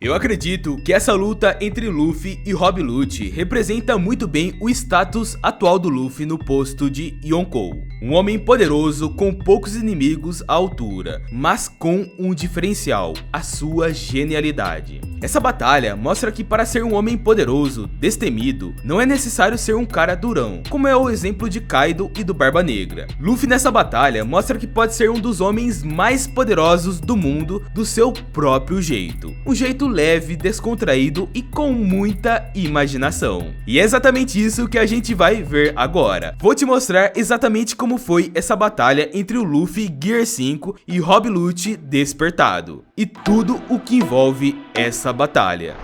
Eu acredito que essa luta entre Luffy e Rob Lucci representa muito bem o status atual do Luffy no posto de Yonkou. Um homem poderoso com poucos inimigos à altura, mas com um diferencial, a sua genialidade. Essa batalha mostra que para ser um homem poderoso, destemido, não é necessário ser um cara durão, como é o exemplo de Kaido e do Barba Negra. Luffy nessa batalha mostra que pode ser um dos homens mais poderosos do mundo do seu próprio jeito. Um jeito leve, descontraído e com muita imaginação. E é exatamente isso que a gente vai ver agora. Vou te mostrar exatamente como foi essa batalha entre o Luffy Gear 5 e Rob Lucci Despertado. E tudo o que envolve essa batalha.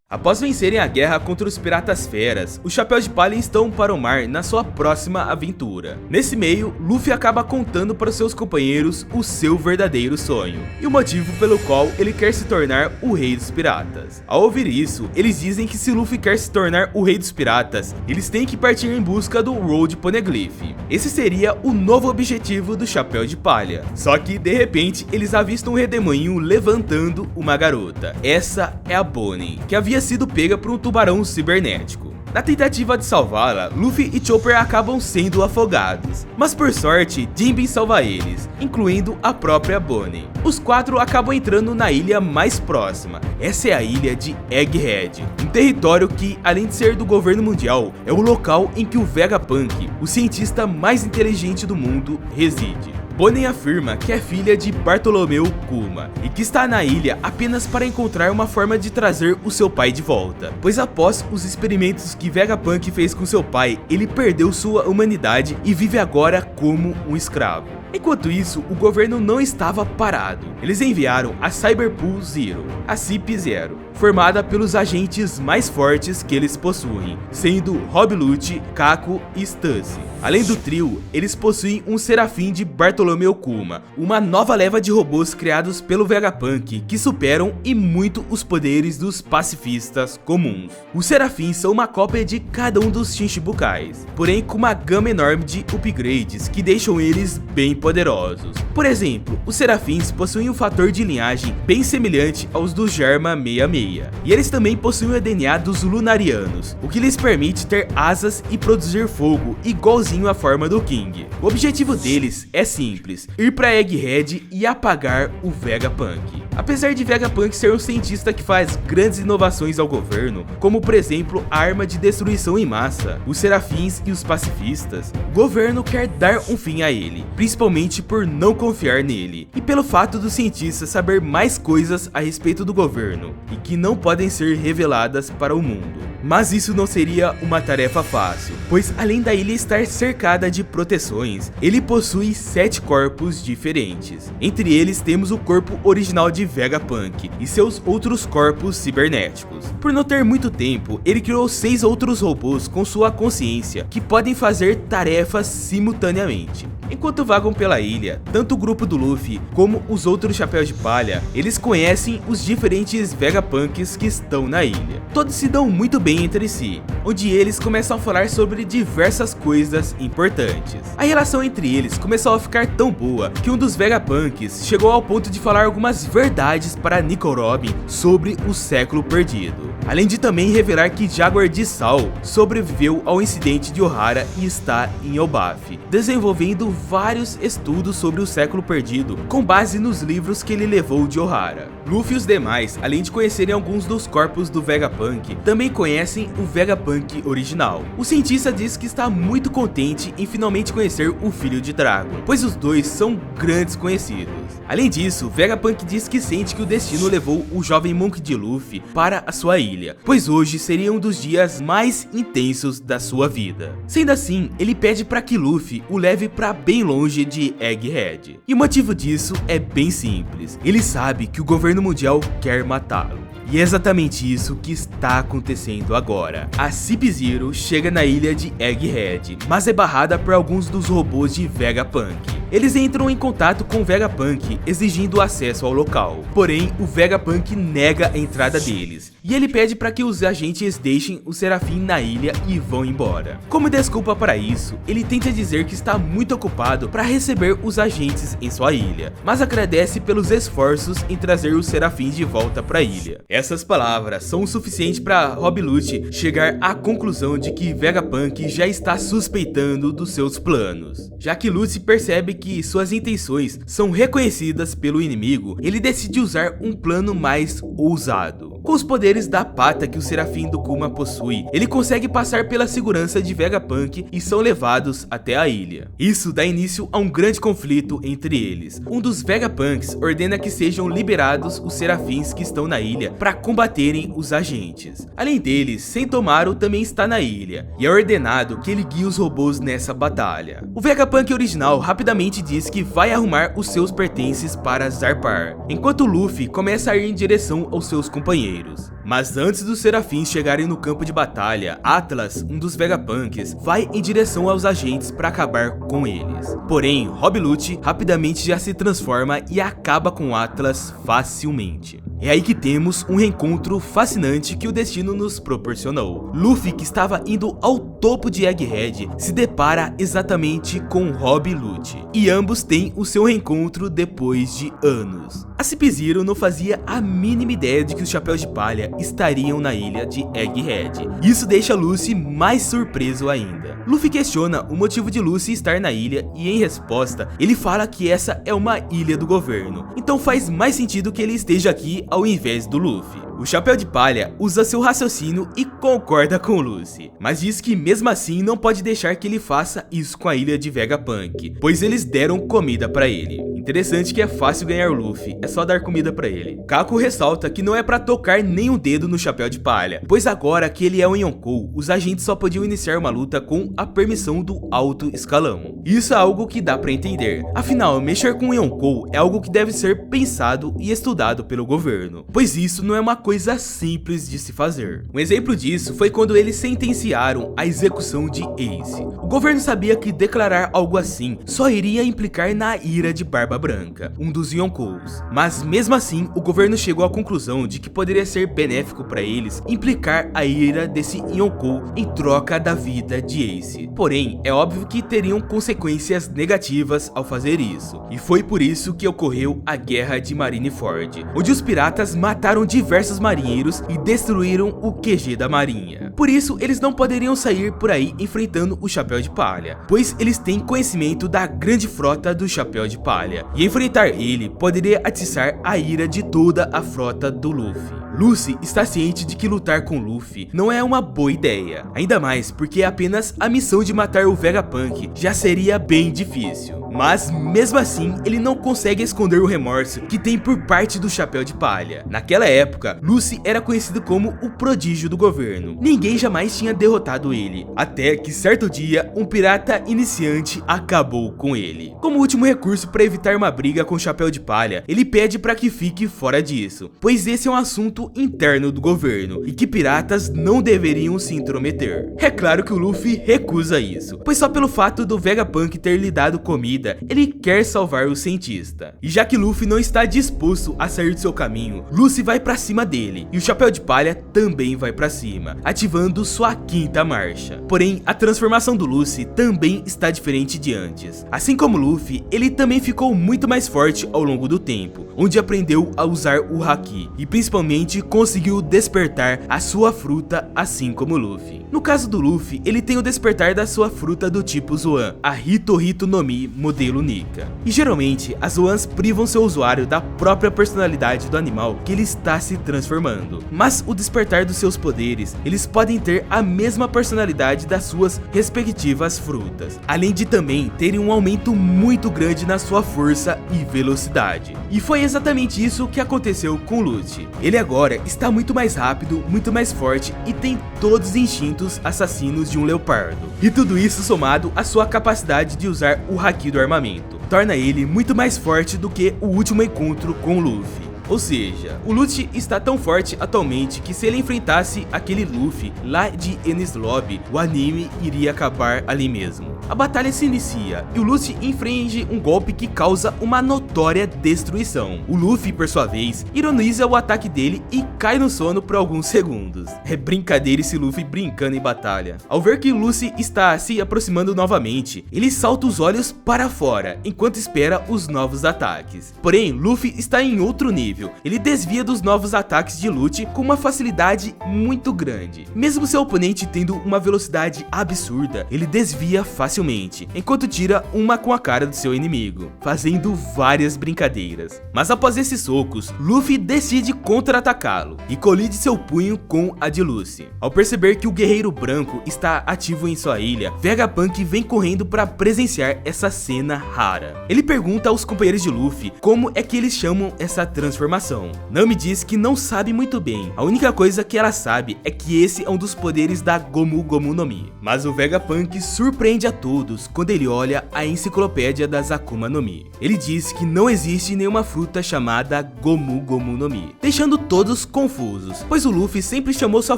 Após vencerem a guerra contra os Piratas Feras, os Chapéus de Palha estão para o mar na sua próxima aventura. Nesse meio, Luffy acaba contando para seus companheiros o seu verdadeiro sonho, e o motivo pelo qual ele quer se tornar o Rei dos Piratas. Ao ouvir isso, eles dizem que se Luffy quer se tornar o Rei dos Piratas, eles têm que partir em busca do Road Poneglyph. Esse seria o novo objetivo do Chapéu de Palha. Só que, de repente, eles avistam um redemoinho levantando uma garota. Essa é a Bonnie, que havia sido pega por um tubarão cibernético. Na tentativa de salvá-la, Luffy e Chopper acabam sendo afogados, mas por sorte, Jinbe salva eles, incluindo a própria Bonnie. Os quatro acabam entrando na ilha mais próxima. Essa é a ilha de Egghead, um território que, além de ser do governo mundial, é o local em que o Vegapunk, o cientista mais inteligente do mundo, reside. Bonnie afirma que é filha de Bartolomeu Kuma e que está na ilha apenas para encontrar uma forma de trazer o seu pai de volta, pois após os experimentos que Vegapunk fez com seu pai, ele perdeu sua humanidade e vive agora como um escravo. Enquanto isso, o governo não estava parado. Eles enviaram a Cyberpool Zero, a CIP-0, formada pelos agentes mais fortes que eles possuem, sendo Rob Lucci, Kako e Stussy. Além do trio, eles possuem um Serafim de Bartolomeu Kuma, uma nova leva de robôs criados pelo Vegapunk que superam e muito os poderes dos pacifistas comuns. Os Serafins são uma cópia de cada um dos Shinchibukais, porém com uma gama enorme de upgrades que deixam eles bem poderosos. Por exemplo, os Serafins possuem um fator de linhagem bem semelhante aos dos Germa 66, e eles também possuem o DNA dos Lunarianos, o que lhes permite ter asas e produzir fogo igualzinho à forma do King. O objetivo deles é simples, ir para Egghead e apagar o Vegapunk. Apesar de Vegapunk ser um cientista que faz grandes inovações ao governo, como por exemplo a arma de destruição em massa, os Serafins e os pacifistas, o governo quer dar um fim a ele, principalmente por não confiar nele, e pelo fato do cientista saber mais coisas a respeito do governo, e que não podem ser reveladas para o mundo. Mas isso não seria uma tarefa fácil, pois além da ilha estar cercada de proteções, ele possui 7 corpos diferentes. Entre eles temos o corpo original de Vegapunk e seus outros corpos cibernéticos. Por não ter muito tempo, ele criou 6 outros robôs com sua consciência, que podem fazer tarefas simultaneamente. Enquanto vagam pela ilha, tanto o grupo do Luffy como os outros Chapéus de Palha, eles conhecem os diferentes Vegapunks que estão na ilha. Todos se dão muito bem entre si, onde eles começam a falar sobre diversas coisas importantes. A relação entre eles começou a ficar tão boa que um dos Vegapunks chegou ao ponto de falar algumas verdades para Nico Robin sobre o século perdido, além de também revelar que Jaguar de Sal sobreviveu ao incidente de Ohara e está em Elbaf, desenvolvendo vários estudos sobre o século perdido com base nos livros que ele levou de Ohara. Luffy e os demais, além de conhecerem alguns dos corpos do Vegapunk, também conhecem o Vegapunk original. O cientista diz que está muito contente em finalmente conhecer o filho de Dragon, pois os dois são grandes conhecidos. Além disso, Vegapunk diz que sente que o destino levou o jovem Monk D. Luffy para a sua ilha, pois hoje seria um dos dias mais intensos da sua vida. Sendo assim, ele pede para que Luffy o leve para bem longe de Egghead. E o motivo disso é bem simples, ele sabe que o governo mundial quer matá-lo. E é exatamente isso que está acontecendo agora. A CIP-0 chega na ilha de Egghead, mas é barrada por alguns dos robôs de Vegapunk. Eles entram em contato com o Vegapunk, exigindo acesso ao local. Porém, o Vegapunk nega a entrada deles, e ele pede para que os agentes deixem o Serafim na ilha e vão embora. Como desculpa para isso, ele tenta dizer que está muito ocupado para receber os agentes em sua ilha, mas agradece pelos esforços em trazer os Serafins de volta para a ilha. Essas palavras são o suficiente para Rob Lute chegar à conclusão de que Vegapunk já está suspeitando dos seus planos. Já que Lute percebe que suas intenções são reconhecidas pelo inimigo, ele decide usar um plano mais ousado. Com os poderes da pata que o Serafim do Kuma possui, ele consegue passar pela segurança de Vegapunk e são levados até a ilha. Isso dá início a um grande conflito entre eles. Um dos Vegapunks ordena que sejam liberados os Serafins que estão na ilha para combaterem os agentes. Além deles, Sentomaru também está na ilha, e é ordenado que ele guie os robôs nessa batalha. O Vegapunk original rapidamente diz que vai arrumar os seus pertences para zarpar, enquanto Luffy começa a ir em direção aos seus companheiros. Mas antes dos Serafins chegarem no campo de batalha, Atlas, um dos Vegapunks, vai em direção aos agentes para acabar com eles. Porém, Rob Lute rapidamente já se transforma e acaba com Atlas facilmente. É aí que temos um reencontro fascinante que o destino nos proporcionou. Luffy, que estava indo ao topo de Egghead, se depara exatamente com Rob Lute, e ambos têm o seu reencontro depois de anos. A CP0 não fazia a mínima ideia de que os Chapéus de Palha estariam na ilha de Egghead. Isso deixa Lucy mais surpreso ainda. Luffy questiona o motivo de Lucy estar na ilha e, em resposta, ele fala que essa é uma ilha do governo, então faz mais sentido que ele esteja aqui ao invés do Luffy. O Chapéu de Palha usa seu raciocínio e concorda com Lucy, mas diz que mesmo assim não pode deixar que ele faça isso com a ilha de Vegapunk, pois eles deram comida para ele. Interessante que é fácil ganhar Luffy, é só dar comida pra ele. Kako ressalta que não é pra tocar nem um dedo no Chapéu de Palha, pois agora que ele é um Yonkou, os agentes só podiam iniciar uma luta com a permissão do alto escalão. Isso é algo que dá pra entender, afinal, mexer com um Yonkou é algo que deve ser pensado e estudado pelo governo, pois isso não é uma coisa simples de se fazer. Um exemplo disso foi quando eles sentenciaram a execução de Ace. O governo sabia que declarar algo assim só iria implicar na ira de Barba Branca, um dos Yonkous, mas mesmo assim o governo chegou à conclusão de que poderia ser benéfico para eles implicar a ira desse Yonkou em troca da vida de Ace. Porém, é óbvio que teriam consequências negativas ao fazer isso, e foi por isso que ocorreu a Guerra de Marineford, onde os piratas mataram diversos marinheiros e destruíram o QG da marinha. Por isso, eles não poderiam sair por aí enfrentando o Chapéu de Palha, pois eles têm conhecimento da grande frota do Chapéu de Palha, e enfrentar ele poderia atiçar a ira de toda a frota do Luffy. Lucy está ciente de que lutar com Luffy não é uma boa ideia, ainda mais porque apenas a missão de matar o Vegapunk já seria bem difícil. Mas mesmo assim, ele não consegue esconder o remorso que tem por parte do Chapéu de Palha. Naquela época, Lucy era conhecido como o prodígio do governo. Ninguém jamais tinha derrotado ele, até que certo dia, um pirata iniciante acabou com ele. Como último recurso para evitar uma briga com o Chapéu de Palha, ele pede para que fique fora disso, pois esse é um assunto interno do governo e que piratas não deveriam se intrometer. É claro que o Luffy recusa isso, pois só pelo fato do Vegapunk ter lhe dado comida, ele quer salvar o cientista. E já que Luffy não está disposto a sair do seu caminho, Lucy vai pra cima dele, e o Chapéu de Palha também vai pra cima, ativando sua quinta marcha. Porém, a transformação do Lucy também está diferente de antes. Assim como Luffy, ele também ficou muito mais forte ao longo do tempo, onde aprendeu a usar o Haki, e principalmente conseguiu despertar a sua fruta assim como Luffy. No caso do Luffy, ele tem o despertar da sua fruta do tipo Zoan, a Hito no Mi modelo Nika. E geralmente, as Zoans privam seu usuário da própria personalidade do animal que ele está se transformando. Mas o despertar dos seus poderes, eles podem ter a mesma personalidade das suas respectivas frutas, além de também terem um aumento muito grande na sua força e velocidade. E foi exatamente isso que aconteceu com Lute. Ele agora está muito mais rápido, muito mais forte e tem todos os instintos assassinos de um leopardo. E tudo isso somado à sua capacidade de usar o Haki do armamento, torna ele muito mais forte do que o último encontro com Luffy. Ou seja, o Lute está tão forte atualmente que se ele enfrentasse aquele Luffy lá de Enies Lobby, o anime iria acabar ali mesmo. A batalha se inicia e o Lute infringe um golpe que causa uma notória destruição. O Luffy, por sua vez, ironiza o ataque dele e cai no sono por alguns segundos. É brincadeira esse Luffy brincando em batalha. Ao ver que o Lucy está se aproximando novamente, ele salta os olhos para fora, enquanto espera os novos ataques. Porém, Luffy está em outro nível. Ele desvia dos novos ataques de Lute com uma facilidade muito grande. Mesmo seu oponente tendo uma velocidade absurda, ele desvia facilmente, enquanto tira uma com a cara do seu inimigo, fazendo várias brincadeiras. Mas após esses socos, Luffy decide contra-atacá-lo e colide seu punho com a de Lucy. Ao perceber que o Guerreiro Branco está ativo em sua ilha, Vegapunk vem correndo para presenciar essa cena rara. Ele pergunta aos companheiros de Luffy como é que eles chamam essa transformação. Nami diz que não sabe muito bem, a única coisa que ela sabe é que esse é um dos poderes da Gomu Gomu no Mi. Mas o Vegapunk surpreende a todos quando ele olha a enciclopédia das Akuma no Mi. Ele diz que não existe nenhuma fruta chamada Gomu Gomu no Mi, deixando todos confusos, pois o Luffy sempre chamou sua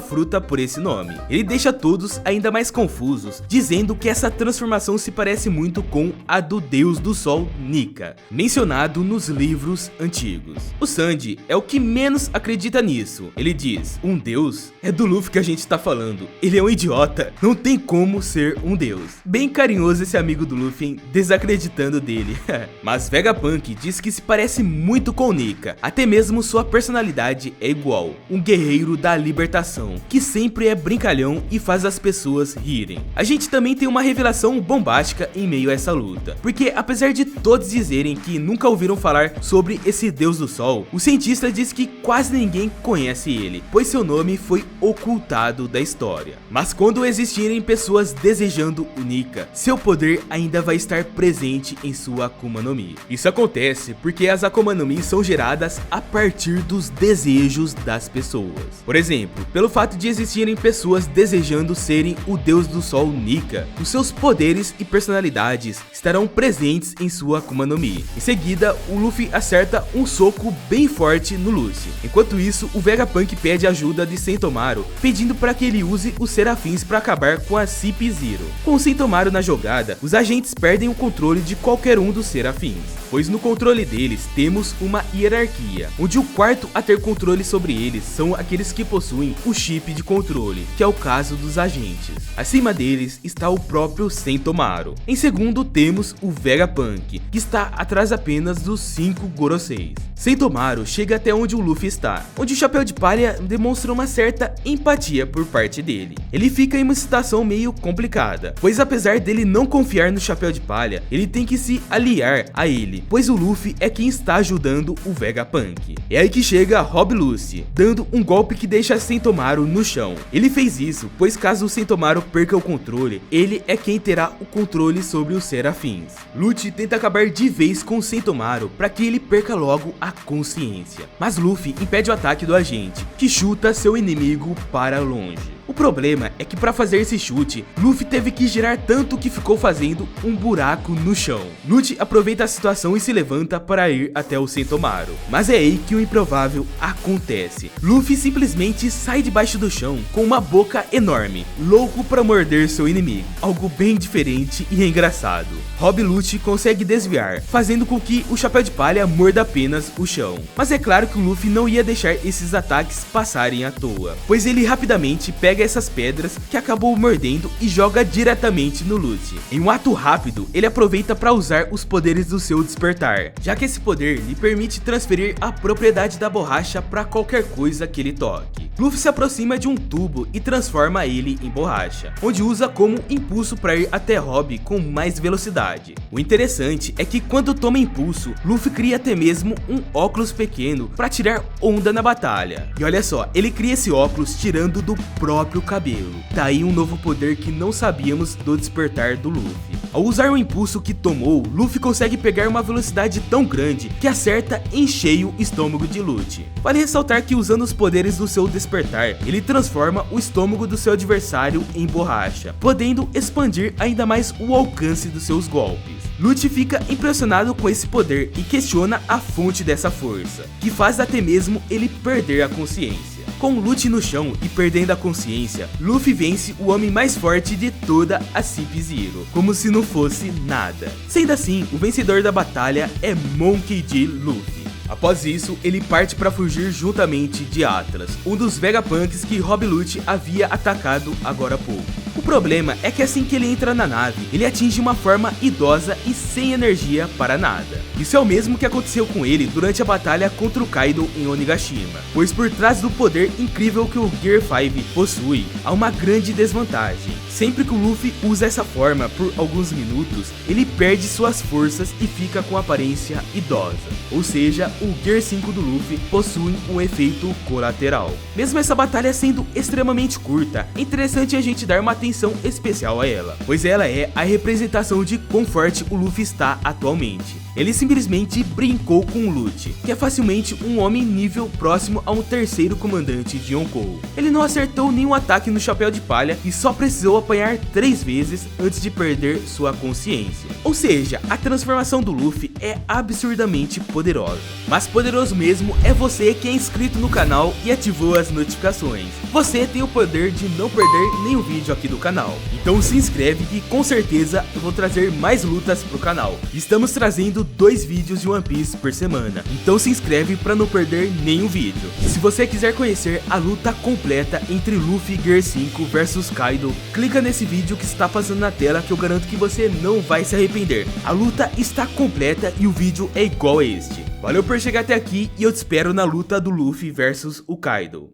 fruta por esse nome. Ele deixa todos ainda mais confusos, dizendo que essa transformação se parece muito com a do Deus do Sol Nika, mencionado nos livros antigos. O Sanji é o que menos acredita nisso. Ele diz: um deus? É do Luffy que a gente tá falando. Ele é um idiota, não tem como ser um deus. Bem carinhoso esse amigo do Luffy, hein? Desacreditando dele. Mas Vegapunk diz que se parece muito com Nika, até mesmo sua personalidade é igual. Um guerreiro da libertação, que sempre é brincalhão e faz as pessoas rirem. A gente também tem uma revelação bombástica em meio a essa luta, porque apesar de todos dizerem que nunca ouviram falar sobre esse Deus do Sol, o cientista diz que quase ninguém conhece ele, pois seu nome foi ocultado da história. Mas quando existirem pessoas desejando o Nika, seu poder ainda vai estar presente em sua Akuma no Mi. Isso acontece porque as Akuma no Mi são geradas a partir dos desejos das pessoas. Por exemplo, pelo fato de existirem pessoas desejando serem o Deus do Sol Nika, os seus poderes e personalidades estarão presentes em sua Akuma no Mi. Em seguida, o Luffy acerta um soco bem forte no Lucy. Enquanto isso, o Vegapunk pede ajuda de Sentomaru, pedindo para que ele use os Serafins para acabar com a CP Zero. Com o Sentomaru na jogada, os agentes perdem o controle de qualquer um dos Serafins, pois no controle deles temos uma hierarquia, onde o quarto a ter controle sobre eles são aqueles que possuem o chip de controle, que é o caso dos agentes. Acima deles está o próprio Sentomaru. Em segundo temos o Vegapunk, que está atrás apenas dos 5 Goroseis. Sentomaru chega até onde o Luffy está, onde o Chapéu de Palha demonstra uma certa empatia por parte dele. Ele fica em uma situação meio complicada, pois apesar dele não confiar no Chapéu de Palha, ele tem que se aliar a ele, pois o Luffy é quem está ajudando o Vegapunk. É aí que chega Rob Lucy, dando um golpe que deixa Sentomaru no chão. Ele fez isso, pois caso o Sentomaru perca o controle, ele é quem terá o controle sobre os Serafins. Lute tenta acabar de vez com o Sentomaru para que ele perca logo a consciência, mas Luffy impede o ataque do agente, que chuta seu inimigo para longe. O problema é que para fazer esse chute, Luffy teve que girar tanto que ficou fazendo um buraco no chão. Lute aproveita a situação e se levanta para ir até o Sentomaru, mas é aí que o improvável acontece. Luffy simplesmente sai debaixo do chão com uma boca enorme, louco para morder seu inimigo, algo bem diferente e engraçado. Rob Lute consegue desviar, fazendo com que o Chapéu de Palha morda apenas o chão, mas é claro que o Luffy não ia deixar esses ataques passarem à toa, pois ele rapidamente pega essas pedras que acabou mordendo e joga diretamente no Lute. Em um ato rápido, ele aproveita para usar os poderes do seu despertar, já que esse poder lhe permite transferir a propriedade da borracha para qualquer coisa que ele toque. Luffy se aproxima de um tubo e transforma ele em borracha, onde usa como impulso para ir até Rob com mais velocidade. O interessante é que quando toma impulso, Luffy cria até mesmo um óculos pequeno para tirar onda na batalha. E olha só, ele cria esse óculos tirando do próprio cabelo. Tá aí um novo poder que não sabíamos do despertar do Luffy. Ao usar o impulso que tomou, Luffy consegue pegar uma velocidade tão grande que acerta em cheio o estômago de Lute. Vale ressaltar que usando os poderes do seu despertar, ele transforma o estômago do seu adversário em borracha, podendo expandir ainda mais o alcance dos seus golpes. Lute fica impressionado com esse poder e questiona a fonte dessa força, que faz até mesmo ele perder a consciência. Com Lute no chão e perdendo a consciência, Luffy vence o homem mais forte de toda a Cip Zero, como se não fosse nada. Sendo assim, o vencedor da batalha é Monkey D. Luffy. Após isso, ele parte para fugir juntamente de Atlas, um dos Vegapunks que Rob Lute havia atacado agora há pouco. O problema é que assim que ele entra na nave, ele atinge uma forma idosa e sem energia para nada. Isso é o mesmo que aconteceu com ele durante a batalha contra o Kaido em Onigashima, pois por trás do poder incrível que o Gear 5 possui, há uma grande desvantagem. Sempre que o Luffy usa essa forma por alguns minutos, ele perde suas forças e fica com aparência idosa, ou seja, o Gear 5 do Luffy possui um efeito colateral. Mesmo essa batalha sendo extremamente curta, é interessante a gente dar uma atenção especial a ela, pois ela é a representação de quão forte o Luffy está atualmente. Ele simplesmente brincou com o Lute, que é facilmente um homem nível próximo a um terceiro comandante de Yonkou. Ele não acertou nenhum ataque no Chapéu de Palha e só precisou apanhar 3 vezes antes de perder sua consciência. Ou seja, a transformação do Luffy é absurdamente poderosa. Mas poderoso mesmo é você que é inscrito no canal e ativou as notificações. Você tem o poder de não perder nenhum vídeo aqui do canal. Então se inscreve que com certeza eu vou trazer mais lutas pro canal. Estamos trazendo 2 vídeos de One Piece por semana, então se inscreve para não perder nenhum vídeo. E se você quiser conhecer a luta completa entre Luffy e Gear 5 versus Kaido, clica nesse vídeo que está passando na tela que eu garanto que você não vai se arrepender. A luta está completa e o vídeo é igual a este. Valeu por chegar até aqui e eu te espero na luta do Luffy versus o Kaido.